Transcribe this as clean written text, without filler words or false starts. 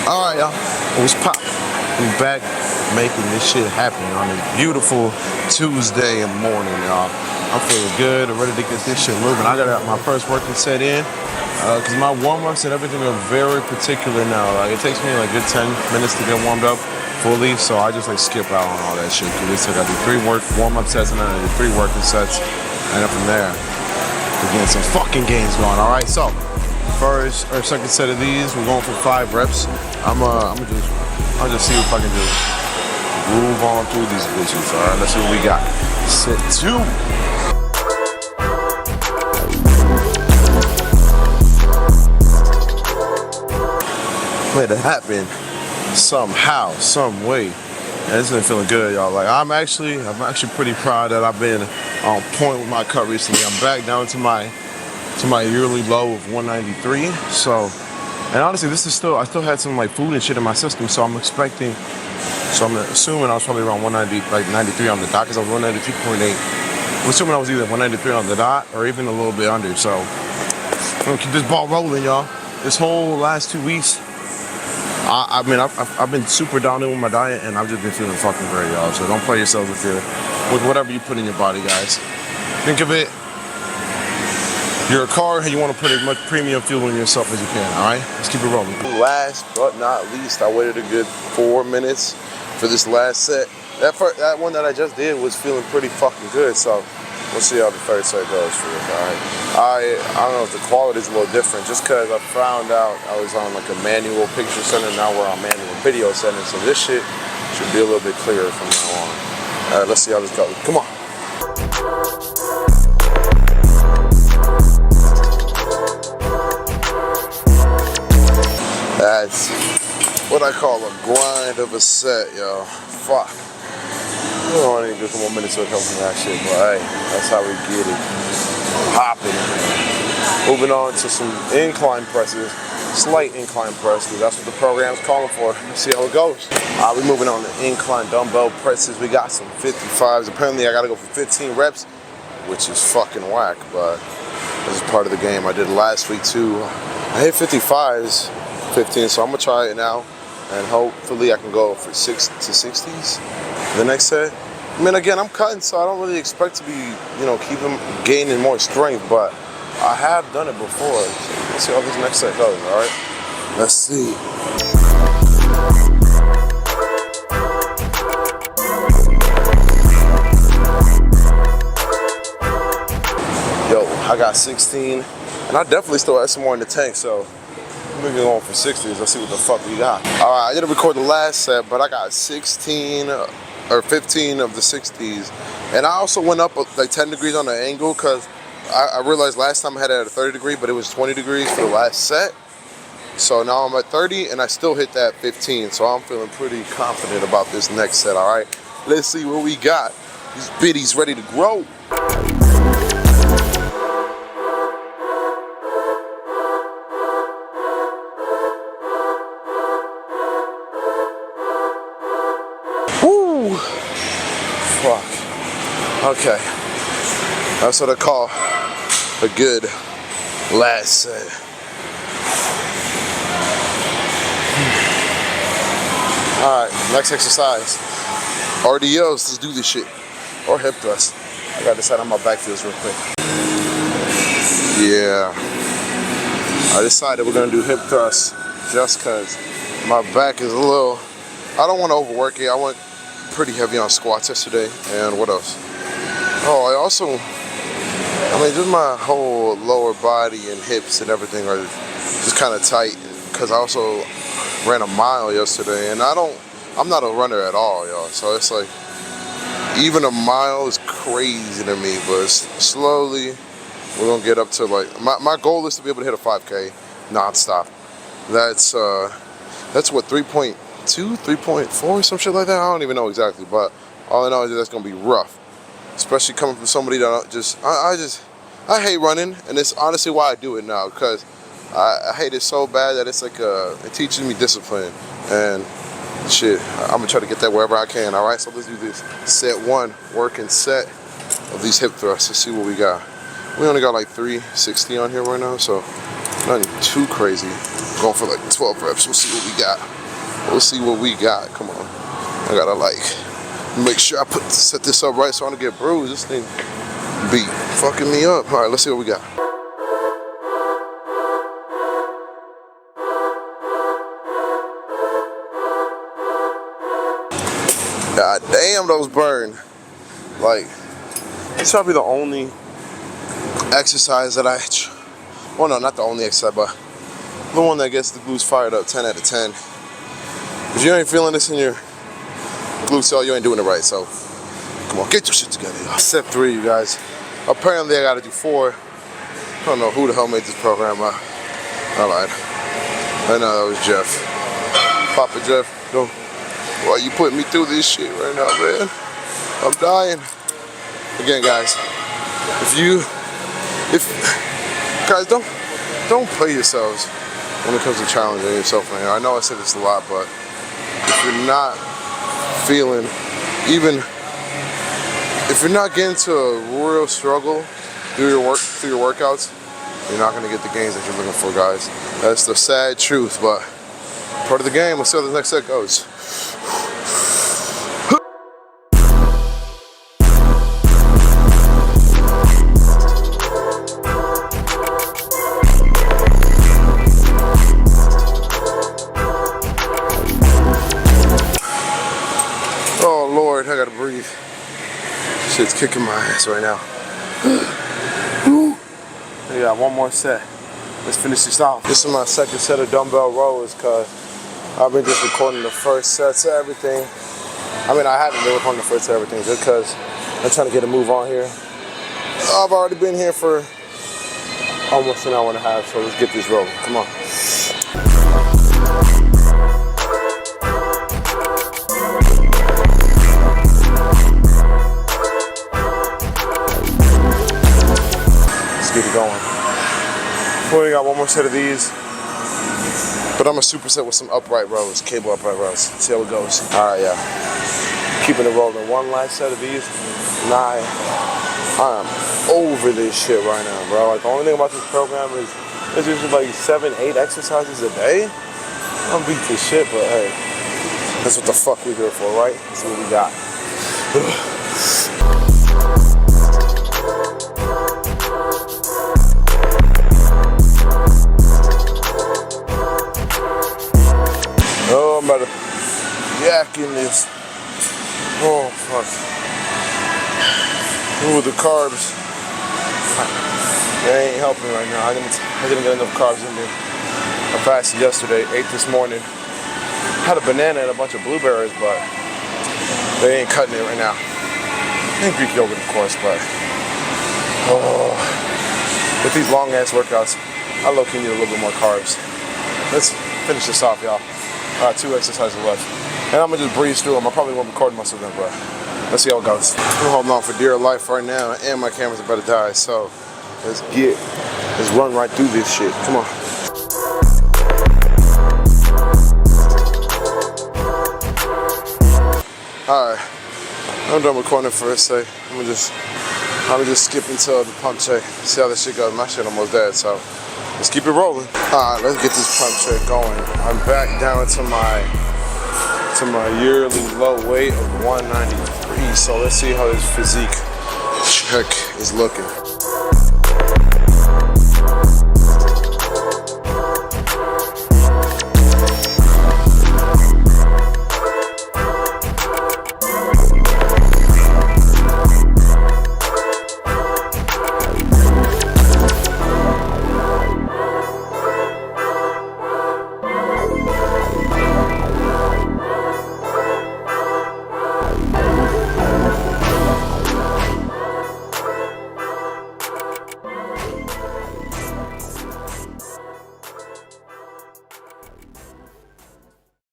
Alright, y'all. What's pop? I'm back making this shit happen on a beautiful Tuesday morning, y'all. I'm feeling good. I'm ready to get this shit moving. I got my first working set in. Because my warm-ups and everything are very particular now. Like, it takes me like a good 10 minutes to get warmed up fully, so I just like skip out on all that shit. Because I got the 3 warm-up sets and then I do 3 working sets. And then from there, we're getting some fucking games going, alright? So, first or second set of these, we're going for 5 reps. I'll just see if I can just groove on through these bitches. All right, let's see what we got. Set 2. Made it happen somehow, some way. And it's been feeling good, y'all. Like I'm actually pretty proud that I've been on point with my cut recently. I'm back down to my yearly low of 193. So, and honestly, this is I still had some like food and shit in my system. So I'm assuming I was probably around 190, like 93 on the dot, because I was 192.8. I'm assuming I was either 193 on the dot or even a little bit under. So I'm gonna keep this ball rolling, y'all. This whole last 2 weeks, I've been super down in with my diet, and I've just been feeling fucking great, y'all. So don't play yourselves with whatever you put in your body, guys. Think of it. You're a car and you want to put as much premium fuel in yourself as you can, alright? Let's keep it rolling. Last but not least, I waited a good 4 minutes for this last set. That one that I just did was feeling pretty fucking good, so we'll see how the third set goes for this, alright? I don't know if the quality is a little different, just because I found out I was on like a manual picture center, now we're on manual video center, so this shit should be a little bit clearer from now on. Alright, let's see how this goes. Come on. That's what I call a grind of a set, yo. Fuck. We don't need to do a couple more minutes to recover from that shit, but hey, that's how we get it. Hopping. Moving on to some incline presses. Slight incline press, because that's what the program's calling for. Let's see how it goes. We're moving on to incline dumbbell presses. We got some 55s. Apparently I gotta go for 15 reps, which is fucking whack, but this is part of the game. I did it last week too. I hit 55s. 15, so I'm gonna try it now, and hopefully I can go for 6 to 60s the next set. I mean, again, I'm cutting, so I don't really expect to be, gaining more strength, but I have done it before. So let's see how this next set goes, all right? Let's see. Yo, I got 16, and I definitely still have some more in the tank, so we're going for 60s. Let's see what the fuck we got. All right, I didn't record the last set, but I got 16 or 15 of the 60s. And I also went up like 10 degrees on the angle, because I realized last time I had it at a 30 degree, but it was 20 degrees for the last set. So now I'm at 30, and I still hit that 15. So I'm feeling pretty confident about this next set, all right? Let's see what we got. These biddies ready to grow. Fuck. Okay. That's what I call a good last set. Alright, next exercise. RDLs, let's do this shit. Or hip thrust. I gotta decide on my back feels real quick. Yeah. I decided we're gonna do hip thrust just cause my back is a little, I don't want to overwork it. I went pretty heavy on squats yesterday. And what else? Oh, just my whole lower body and hips and everything are just kind of tight, because I also ran a mile yesterday, and I'm not a runner at all, y'all. So it's like, even a mile is crazy to me, but slowly we're gonna get up to like, my goal is to be able to hit a 5K nonstop. That's what, 3.2, 3.4, some shit like that. I don't even know exactly, but all I know is that that's gonna be rough, especially coming from somebody that I hate running, and it's honestly why I do it now, because I hate it so bad that it's like it teaches me discipline, and shit, I'm gonna try to get that wherever I can. All right, so let's do this set 1 working set of these hip thrusts. Let's see what we got. We only got like 360 on here right now, so nothing too crazy. Going for like 12 reps. We'll see what we got. We'll see what we got. Come on. I gotta like make sure I set this up right so I don't get bruised. This thing be fucking me up. All right, let's see what we got. God damn, those burn. Like, it's probably the only exercise that well, no, not the only exercise, but the one that gets the glutes fired up 10 out of 10. If you ain't feeling this in your glutes, you ain't doing it right. So, come on, get your shit together, y'all. Step 3, you guys. Apparently, I gotta do 4. I don't know who the hell made this program. I lied. I know that was Jeff. Papa Jeff, don't. Why you putting me through this shit right now, man? I'm dying. Again, guys, guys, don't play yourselves when it comes to challenging yourself, man. I know I said this a lot, but if you're not feeling, even if you're not getting to a real struggle through your workouts, you're not gonna get the gains that you're looking for, guys. That's the sad truth, but part of the game. Let's see how the next set goes. Oh Lord, I gotta breathe. Shit's kicking my ass right now. Yeah, one more set. Let's finish this off. This is my second set of dumbbell rows because I've been just recording the first sets of everything. I mean, I haven't been recording the first set of everything just because I'm trying to get a move on here. I've already been here for almost an hour and a half, so let's get this rolling. Come on. Get it going. We only got one more set of these, but I'm gonna superset with some upright rows, cable upright rows. See how it goes. All right, yeah. Keeping it rolling. One last set of these. I am over this shit right now, bro. Like the only thing about this program is it's usually like 7, 8 exercises a day. I'm beat this shit, but hey, that's what the fuck we're here for, right? That's what we got. Oh, I'm about to yak in this. Oh, fuck. Ooh, the carbs. They ain't helping right now. I didn't get enough carbs in me. I fasted yesterday, ate this morning. Had a banana and a bunch of blueberries, but they ain't cutting it right now. And Greek yogurt, of course, but with these long-ass workouts, I low-key need a little bit more carbs. Let's finish this off, y'all. 2 exercises left. And I'm gonna just breeze through them. I probably won't record most of them, but let's see how it goes. I'm holding on for dear life right now, and my camera's about to die, so let's run right through this shit. Come on. Alright, I'm done recording for a sec. I'm gonna just skip into the pump check, see how this shit goes. My shit almost dead, so let's keep it rolling. Alright, let's get this pump check going. I'm back down to my yearly low weight of 193. So let's see how this physique check is looking.